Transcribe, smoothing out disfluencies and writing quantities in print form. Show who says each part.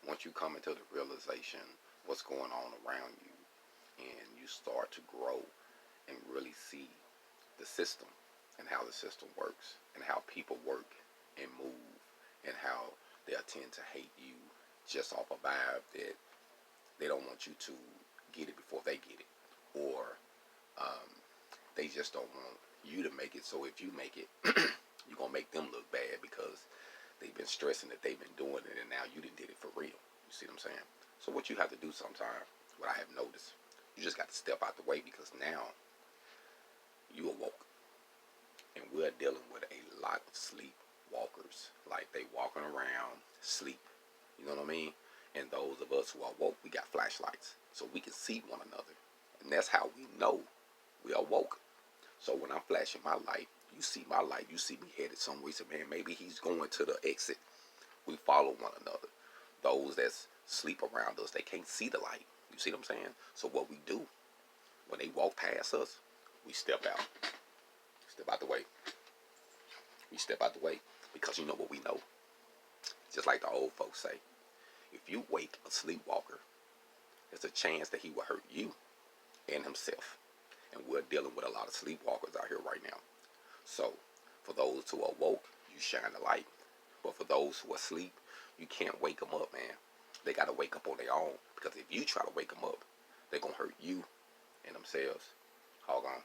Speaker 1: once you come into the realization what's going on around you, and you start to grow and really see the system and how the system works and how people work and move and how they'll tend to hate you just off a vibe that they don't want you to get it before they get it, or um, they just don't want you to make it. So if you make it, you're gonna make them look bad because they've been stressing that they've been doing it, and now you didn't did it for real. You see what I'm saying? So what you have to do sometimes, what I have noticed, you just got to step out the way, because now you awoke, and we're dealing with a lot of sleep walkers. Like, they walking around sleep. You know what I mean? And those of us who are woke, we got flashlights so we can see one another, and that's how we know we are woke. So when I'm flashing my light, you see my light, you see me headed somewhere. So man, maybe he's going to the exit. We follow one another. Those that sleep around us, they can't see the light. You see what I'm saying? So what we do when they walk past us, we step out. Step out the way. We step out the way, because you know what we know. Just like the old folks say, if you wake a sleepwalker, there's a chance that he will hurt you and himself. And we're dealing with a lot of sleepwalkers out here right now. So for those who are woke, you shine the light. But for those who are asleep, you can't wake them up, man. They got to wake up on their own. Because if you try to wake them up, they're going to hurt you and themselves. Hold on.